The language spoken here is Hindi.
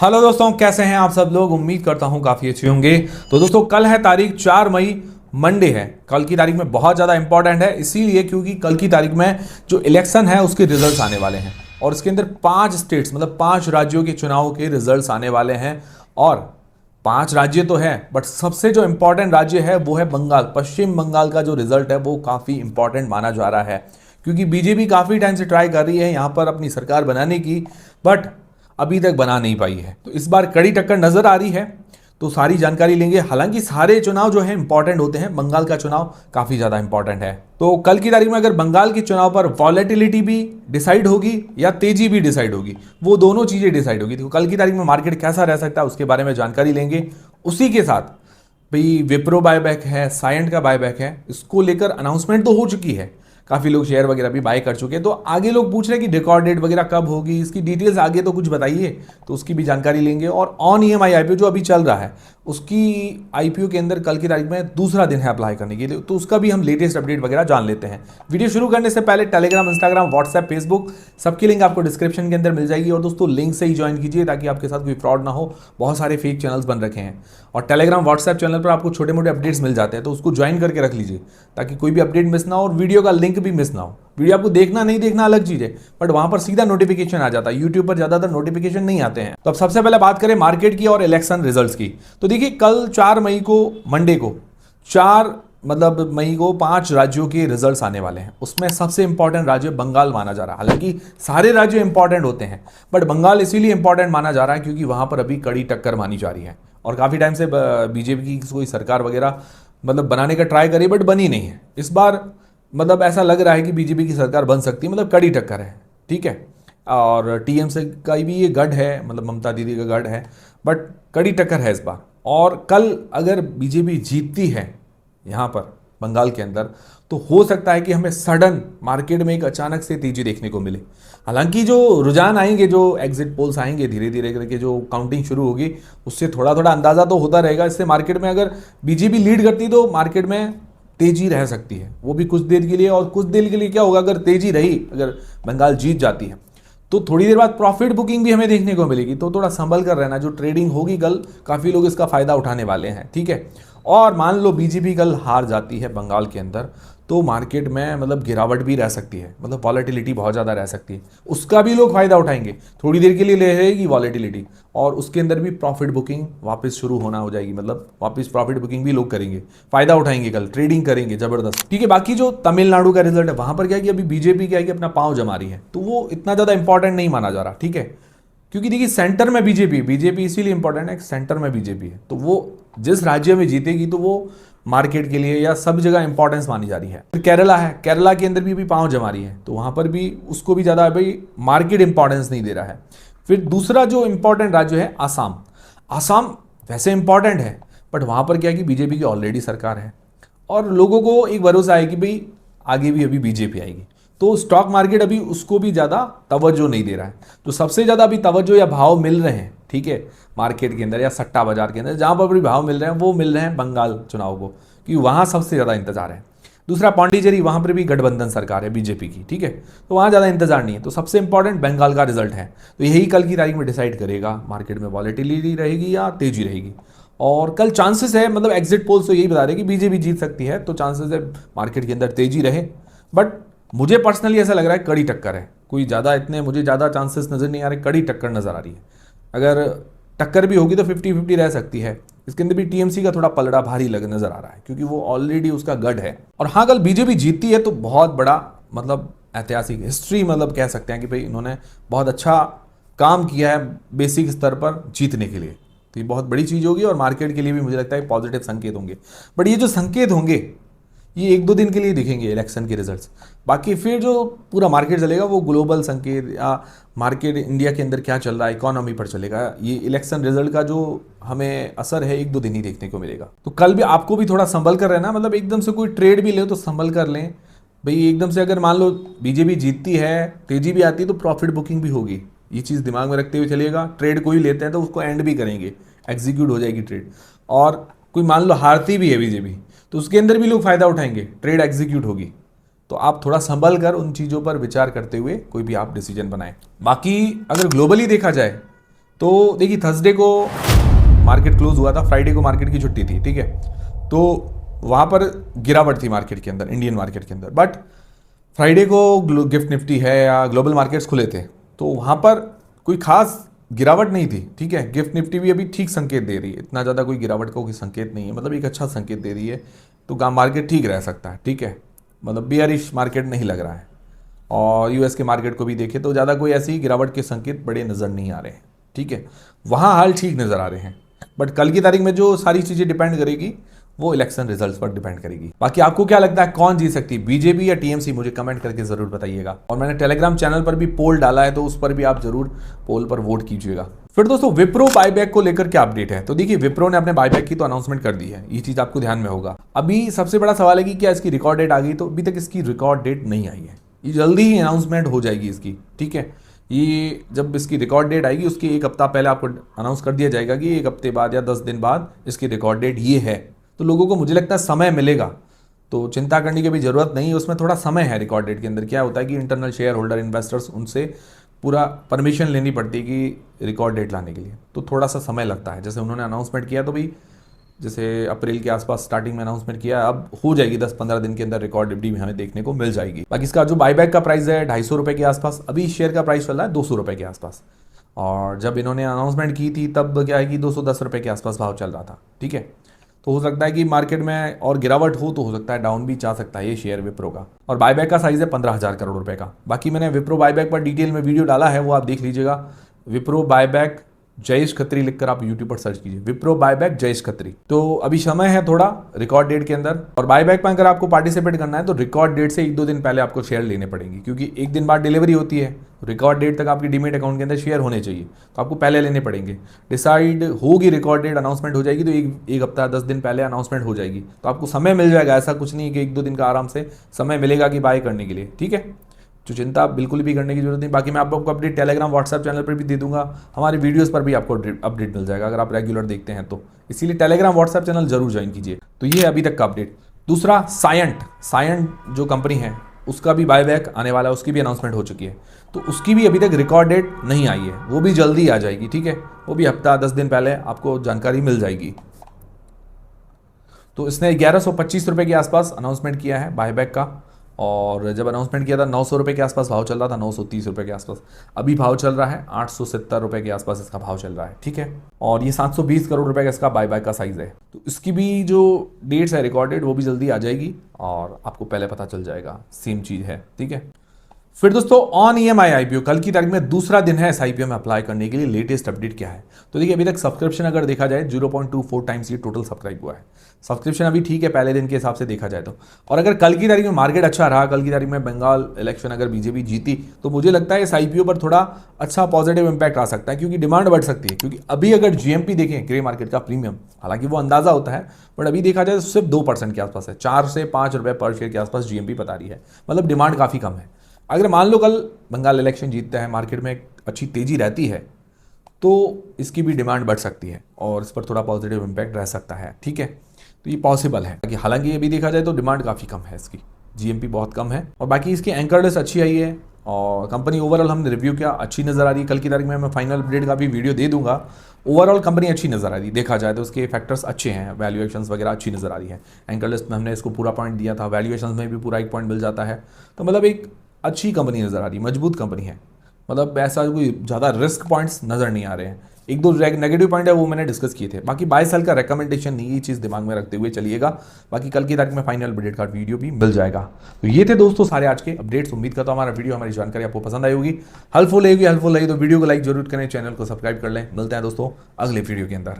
हेलो दोस्तों, कैसे हैं आप सब लोग। उम्मीद करता हूं काफ़ी अच्छे होंगे। तो दोस्तों, कल है तारीख 4 मई, मंडे है। कल की तारीख में बहुत ज़्यादा इंपॉर्टेंट है, इसीलिए क्योंकि कल की तारीख में जो इलेक्शन है उसके रिजल्ट्स आने वाले हैं और इसके अंदर 5 स्टेट्स मतलब 5 राज्यों के चुनाव के रिजल्ट्स आने वाले हैं। और 5 राज्य तो है, बट सबसे जो इंपॉर्टेंट राज्य है वो है बंगाल। पश्चिम बंगाल का जो रिजल्ट है वो काफ़ी इंपॉर्टेंट माना जा रहा है, क्योंकि बीजेपी काफ़ी टाइम से ट्राई कर रही है यहाँ पर अपनी सरकार बनाने की, बट अभी तक बना नहीं पाई है। तो इस बार कड़ी टक्कर नजर आ रही है, तो सारी जानकारी लेंगे। हालांकि सारे चुनाव जो है इंपॉर्टेंट होते हैं, बंगाल का चुनाव काफी ज्यादा इंपॉर्टेंट है। तो कल की तारीख में अगर बंगाल के चुनाव पर वॉलेटिलिटी भी डिसाइड होगी या तेजी भी डिसाइड होगी, वो दोनों चीजें डिसाइड होगी। तो कल की तारीख में मार्केट कैसा रह सकता है उसके बारे में जानकारी लेंगे। उसी के साथ भाई विप्रो बायबैक है, सायंट का बायबैक है, इसको लेकर अनाउंसमेंट तो हो चुकी है, काफ़ी लोग शेयर वगैरह भी बाय कर चुके हैं। तो आगे लोग पूछ रहे हैं कि रिकॉर्ड डेट वगैरह कब होगी, इसकी डिटेल्स आगे तो कुछ बताइए, तो उसकी भी जानकारी लेंगे। और ऑन ईएमआई आईपीओ जो अभी चल रहा है, उसकी आईपीओ के अंदर कल की तारीख में दूसरा दिन है अप्लाई करने के लिए, तो उसका भी हम लेटेस्ट अपडेट वगैरह जान लेते हैं। वीडियो शुरू करने से पहले टेलीग्राम, इंस्टाग्राम, व्हाट्सएप, फेसबुक सबकी लिंक आपको डिस्क्रिप्शन के अंदर मिल जाएगी। और दोस्तों, लिंक से ही ज्वाइन कीजिए ताकि आपके साथ कोई फ्रॉड ना हो। बहुत सारे फेक चैनल्स बन रखे हैं और टेलीग्राम, व्हाट्सएप चैनल पर आपको छोटे मोटे अपडेट्स मिल जाते हैं, तो उसको ज्वाइन करके रख लीजिए ताकि कोई भी अपडेट मिस ना हो और वीडियो का लिंक भी मिस ना हो। वीडियो आपको देखना नहीं देखना अलग चीज है, बट वहां पर सीधा नोटिफिकेशन आ जाता है। यूट्यूब पर ज्यादातर नोटिफिकेशन नहीं आते हैं। तो अब सबसे पहले बात करें मार्केट की और इलेक्शन रिजल्ट्स की। तो देखिए, कल 4 मई को, मंडे को 4 मतलब मई को 5 राज्यों के रिजल्ट्स आने वाले हैं। उसमें सबसे इंपॉर्टेंट राज्य बंगाल माना जा रहा है। हालांकि सारे राज्य इंपॉर्टेंट होते हैं, बट बंगाल इसीलिए इंपॉर्टेंट माना जा रहा है क्योंकि वहां पर अभी कड़ी टक्कर मानी जा रही है और काफी टाइम से बीजेपी की कोई सरकार वगैरह मतलब बनाने का ट्राई करी, बट बनी नहीं है। इस बार मतलब ऐसा लग रहा है कि बीजेपी की सरकार बन सकती है, मतलब कड़ी टक्कर है, ठीक है। और टीएमसी का भी ये गढ़ है, मतलब ममता दीदी का गढ़ है, बट कड़ी टक्कर है इस बार। और कल अगर बीजेपी जीतती है यहाँ पर बंगाल के अंदर, तो हो सकता है कि हमें सडन मार्केट में एक अचानक से तेजी देखने को मिले। हालांकि जो रुझान आएंगे, जो एग्जिट पोल्स आएंगे, धीरे धीरे करके जो काउंटिंग शुरू होगी, उससे थोड़ा थोड़ा अंदाजा तो होता रहेगा। इससे मार्केट में अगर बीजेपी लीड करती तो मार्केट में तेजी रह सकती है, वो भी कुछ देर के लिए। और कुछ देर के लिए क्या होगा, अगर तेजी रही, अगर बंगाल जीत जाती है, तो थोड़ी देर बाद प्रॉफिट बुकिंग भी हमें देखने को मिलेगी। तो थोड़ा संभल कर रहना, जो ट्रेडिंग होगी कल, काफ़ी लोग इसका फायदा उठाने वाले हैं, ठीक है। और मान लो बीजेपी कल हार जाती है बंगाल के अंदर, तो मार्केट में मतलब गिरावट भी रह सकती है, मतलब वॉलेटिलिटी बहुत ज़्यादा रह सकती है, उसका भी लोग फायदा उठाएंगे। थोड़ी देर के लिए ले रहेगी वॉलेटिलिटी और उसके अंदर भी प्रॉफिट बुकिंग वापस शुरू होना हो जाएगी, मतलब वापस प्रॉफिट बुकिंग भी लोग करेंगे, फायदा उठाएंगे, कल ट्रेडिंग करेंगे जबरदस्त, ठीक है। बाकी जो तमिलनाडु का रिजल्ट है, वहां पर क्या है कि अभी बीजेपी क्या है कि अपना पांव जमा रही है, तो वो इतना ज़्यादा इंपॉर्टेंट नहीं माना जा रहा, ठीक है। क्योंकि देखिए, सेंटर में बीजेपी बीजेपी इसीलिए इंपॉर्टेंट है, सेंटर में बीजेपी है, तो वो जिस राज्य में जीतेगी तो वो मार्केट के लिए या सब जगह इंपॉर्टेंस मानी जा रही है। फिर केरला है, केरला के अंदर भी पांव जमा रही है, तो वहां पर भी उसको भी ज़्यादा भाई मार्केट इंपॉर्टेंस नहीं दे रहा है। फिर दूसरा जो इंपॉर्टेंट राज्य है आसाम। आसाम वैसे इंपॉर्टेंट है, बट वहां पर क्या है कि बीजेपी की ऑलरेडी सरकार है और लोगों को एक भरोसा है कि भाई आगे भी अभी बीजेपी आएगी, तो स्टॉक मार्केट अभी उसको भी ज़्यादा तवज्जो नहीं दे रहा है। तो सबसे ज़्यादा अभी तवज्जो या भाव मिल रहे हैं, ठीक है, मार्केट के अंदर या सट्टा बाजार के अंदर जहाँ पर भी भाव मिल रहे हैं, वो मिल रहे हैं बंगाल चुनाव को, क्योंकि वहाँ सबसे ज़्यादा इंतजार है। दूसरा पौंडीचेरी, वहाँ पर भी गठबंधन सरकार है बीजेपी की, ठीक है, तो वहाँ ज़्यादा इंतजार नहीं है। तो सबसे इंपॉर्टेंट बंगाल का रिजल्ट है, तो यही कल की तारीख में डिसाइड करेगा मार्केट में वॉलेटिलिटी रहेगी या तेजी रहेगी। और कल चांसेस है, मतलब एग्जिट पोल्स तो यही बता रहे कि बीजेपी जीत सकती है, तो चांसेस है मार्केट के अंदर तेजी रहे। बट मुझे पर्सनली ऐसा लग रहा है कड़ी टक्कर है, कोई ज़्यादा इतने मुझे ज़्यादा चांसेस नज़र नहीं आ रहे, कड़ी टक्कर नज़र आ रही है। अगर टक्कर भी होगी तो 50-50 रह सकती है। इसके अंदर भी टीएमसी का थोड़ा पलड़ा भारी लग नज़र आ रहा है, क्योंकि वो ऑलरेडी उसका गढ़ है। और हाँ, कल बीजेपी जीतती है तो बहुत बड़ा मतलब ऐतिहासिक हिस्ट्री मतलब कह सकते हैं कि भाई इन्होंने बहुत अच्छा काम किया है बेसिक स्तर पर जीतने के लिए, तो ये बहुत बड़ी चीज़ होगी और मार्केट के लिए भी मुझे लगता है पॉजिटिव संकेत होंगे। बट ये जो संकेत होंगे ये 1-2 दिन के लिए दिखेंगे इलेक्शन के रिजल्ट्स, बाकी फिर जो पूरा मार्केट चलेगा वो ग्लोबल संकेत या मार्केट इंडिया के अंदर क्या चल रहा है इकोनॉमी पर चलेगा। ये इलेक्शन रिजल्ट का जो हमें असर है 1-2 दिन ही देखने को मिलेगा। तो कल भी आपको भी थोड़ा संभल कर रहना, मतलब एकदम से कोई ट्रेड भी ले तो संभल कर लें भाई। एकदम से अगर मान लो बीजेपी जीतती है, तेजी भी आती है, तो प्रॉफिट बुकिंग भी होगी, ये चीज़ दिमाग में रखते हुए चलिएगा। ट्रेड कोई लेते हैं तो उसको एंड भी करेंगे, एग्जीक्यूट हो जाएगी ट्रेड। और कोई मान लो हारती भी है बीजेपी, तो उसके अंदर भी लोग फायदा उठाएंगे, ट्रेड एग्जीक्यूट होगी। तो आप थोड़ा संभल कर उन चीज़ों पर विचार करते हुए कोई भी आप डिसीजन बनाएं। बाकी अगर ग्लोबली देखा जाए तो देखिए थर्सडे को मार्केट क्लोज हुआ था, फ्राइडे को मार्केट की छुट्टी थी, ठीक है। तो वहाँ पर गिरावट थी मार्केट के अंदर, इंडियन मार्केट के अंदर। बट फ्राइडे को गिफ्ट निफ्टी है या ग्लोबल मार्केट्स खुले थे, तो वहाँ पर कोई खास गिरावट नहीं थी, ठीक है। गिफ्ट निफ्टी भी अभी ठीक संकेत दे रही है, इतना ज़्यादा कोई गिरावट का कोई संकेत नहीं है, मतलब एक अच्छा संकेत दे रही है। तो मार्केट ठीक रह सकता है, ठीक है, मतलब बियरिश मार्केट नहीं लग रहा है। और यूएस के मार्केट को भी देखें तो ज़्यादा कोई ऐसी गिरावट के संकेत बड़े नज़र नहीं आ रहे हैं, ठीक है। वहाँ हाल ठीक नज़र आ रहे हैं। बट कल की तारीख में जो सारी चीज़ें डिपेंड करेगी वो इलेक्शन रिजल्ट्स पर डिपेंड करेगी। बाकी आपको क्या लगता है कौन जीत सकती है, बीजेपी या टीएमसी, मुझे कमेंट करके जरूर बताइएगा। और मैंने टेलीग्राम चैनल पर भी पोल डाला है, तो उस पर भी आप जरूर पोल पर वोट कीजिएगा। फिर दोस्तों विप्रो बायबैक को लेकर क्या अपडेट है, तो देखिए विप्रो ने अपने बायबैक की तो अनाउंसमेंट कर दी है, ये चीज आपको ध्यान में होगा। अभी सबसे बड़ा सवाल है कि क्या इसकी रिकॉर्ड डेट आ गई, तो अभी तक इसकी रिकॉर्ड डेट नहीं आई है, ये जल्दी ही अनाउंसमेंट हो जाएगी इसकी, ठीक है। ये जब इसकी रिकॉर्ड डेट आएगी उसके एक हफ्ता पहले आपको अनाउंस कर दिया जाएगा कि एक हफ्ते बाद या 10 दिन बाद इसकी रिकॉर्ड डेट ये है। तो लोगों को मुझे लगता है समय मिलेगा, तो चिंता करने की भी ज़रूरत नहीं है, उसमें थोड़ा समय है। रिकॉर्ड डेट के अंदर क्या होता है कि इंटरनल शेयर होल्डर इन्वेस्टर्स, उनसे पूरा परमिशन लेनी पड़ती है कि रिकॉर्ड डेट लाने के लिए, तो थोड़ा सा समय लगता है। जैसे उन्होंने अनाउंसमेंट किया तो भी जैसे अप्रैल के आसपास स्टार्टिंग में अनाउंसमेंट किया, अब हो जाएगी 10-15 दिन के अंदर रिकॉर्ड डेट भी हमें देखने को मिल जाएगी। बाकी इसका जो बायबैक का प्राइस है 250 रुपये के आसपास, अभी शेयर का प्राइस चल रहा है 200 रुपये के आसपास। और जब इन्होंने अनाउंसमेंट की थी तब क्या है कि 210 रुपये के आसपास भाव चल रहा था, ठीक है। तो हो सकता है कि मार्केट में और गिरावट हो, तो हो सकता है डाउन भी जा सकता है ये शेयर विप्रो का। और बायबैक का साइज है 15,000 करोड़ रुपए का। बाकी मैंने विप्रो बायबैक पर डिटेल में वीडियो डाला है, वो आप देख लीजिएगा। विप्रो बायबैक जयेश खत्री लिखकर आप यूट्यूब पर सर्च कीजिए, विप्रो बायबैक जयेश खत्री। तो अभी समय है थोड़ा रिकॉर्ड डेट के अंदर। और बायबैक में अगर आपको पार्टिसिपेट करना है तो रिकॉर्ड डेट से 1-2 दिन पहले आपको शेयर लेने पड़ेंगे, क्योंकि एक दिन बाद डिलीवरी होती है। रिकॉर्ड डेट तक आपकी डीमेट अकाउंट के अंदर शेयर होने चाहिए, तो आपको पहले लेने पड़ेंगे। डिसाइड होगी रिकॉर्ड डेट, अनाउंसमेंट हो जाएगी तो एक हफ्ता 10 दिन पहले अनाउंसमेंट हो जाएगी, तो आपको समय मिल जाएगा। ऐसा कुछ नहीं है कि 1-2 दिन का आराम से समय मिलेगा कि बाय करने के लिए, ठीक है। तो चिंता बिल्कुल भी करने की जरूरत नहीं। बाकी मैं आपको अपडेट टेलीग्राम व्हाट्सएप चैनल पर भी दे दूंगा, हमारे वीडियोस पर भी आपको अपडेट मिल जाएगा अगर आप रेगुलर देखते हैं तो। इसीलिए टेलीग्राम व्हाट्सएप चैनल जरूर ज्वाइन कीजिए। तो ये अभी तक का अपडेट। दूसरा सायंट जो कंपनी है उसका भी बायबैक आने वाला है, उसकी भी अनाउंसमेंट हो चुकी है, तो उसकी भी अभी तक रिकॉर्ड डेट नहीं आई है, वो भी जल्दी आ जाएगी, ठीक है। वो भी हफ्ता 10 दिन पहले आपको जानकारी मिल जाएगी। तो इसने 1125 रुपये के आसपास अनाउंसमेंट किया है बायबैक का, और जब अनाउंसमेंट किया था 900 रुपये के आसपास भाव चल रहा था, 930 रुपये के आसपास। अभी भाव चल रहा है 870 रुपये के आसपास इसका भाव चल रहा है, ठीक है। और ये 720 करोड़ रुपए का इसका बायबैक का साइज है। तो इसकी भी जो डेट्स है रिकॉर्ड डेट वो भी जल्दी आ जाएगी और आपको पहले पता चल जाएगा, सेम चीज़ है, ठीक है। फिर दोस्तों ऑन ईएमआई आईपीओ, कल की तारीख में दूसरा दिन है इस आईपीओ में अप्लाई करने के लिए। लेटेस्ट अपडेट क्या है, तो देखिए अभी तक सब्सक्रिप्शन अगर देखा जाए 0.24 टाइम्स ये टोटल सब्सक्राइब हुआ है। सब्सक्रिप्शन अभी ठीक है पहले दिन के हिसाब से देखा जाए तो। और अगर कल की तारीख में मार्केट अच्छा रहा, कल की तारीख में बंगाल इलेक्शन अगर बीजेपी जीती, तो मुझे लगता है इस आईपीओ पर थोड़ा अच्छा पॉजिटिव इंपैक्ट आ सकता है, क्योंकि डिमांड बढ़ सकती है। क्योंकि अभी अगर जीएमपी देखें, ग्रे मार्केट का प्रीमियम, हालांकि वो अंदाजा होता है, बट अभी देखा जाए तो सिर्फ 2% के आसपास है, 4 से 5 रुपये पर शेयर के आसपास जीएमपी बता रही है, मतलब डिमांड काफ़ी कम है। अगर मान लो कल बंगाल इलेक्शन जीतता है, मार्केट में एक अच्छी तेजी रहती है, तो इसकी भी डिमांड बढ़ सकती है और इस पर थोड़ा पॉजिटिव इंपैक्ट रह सकता है, ठीक है। तो ये पॉसिबल है कि हालांकि ये भी देखा जाए तो डिमांड काफ़ी कम है इसकी, जीएमपी बहुत कम है। और बाकी इसकी एंकर लिस्ट अच्छी आई है और कंपनी ओवरऑल हमने रिव्यू किया, अच्छी नज़र आ रही है। कल की तारीख में मैं फाइनल अपडेट का भी वीडियो दे दूंगा। ओवरऑल कंपनी अच्छी नज़र आ रही है, देखा जाए तो उसके फैक्टर्स अच्छे हैं, वैल्यूएशंस वगैरह अच्छी नज़र आ रही है। एंकर लिस्ट में हमने इसको पूरा पॉइंट दिया था, वैल्यूएशंस में भी पूरा 1 पॉइंट मिल जाता है। तो मतलब एक अच्छी कंपनी नज़र आ रही है, मजबूत कंपनी है, मतलब ऐसा कोई ज़्यादा रिस्क पॉइंट्स नज़र नहीं आ रहे हैं। 1-2 नेगेटिव पॉइंट है वो मैंने डिस्कस किए थे, बाकी बाय सेल का रिकमेंडेशन नहीं, ये चीज़ दिमाग में रखते हुए चलिएगा। बाकी कल की तारीख में फाइनल अपडेट का वीडियो भी मिल जाएगा। तो ये थे दोस्तों सारे आज के अपडेट्स। उम्मीद करता हूँ हमारा वीडियो, हमारी जानकारी आपको पसंद आई होगी, हेल्पफुल लगी तो वीडियो को लाइक जरूर करें, चैनल को सब्सक्राइब कर लें। मिलते हैं दोस्तों अगले वीडियो के अंदर।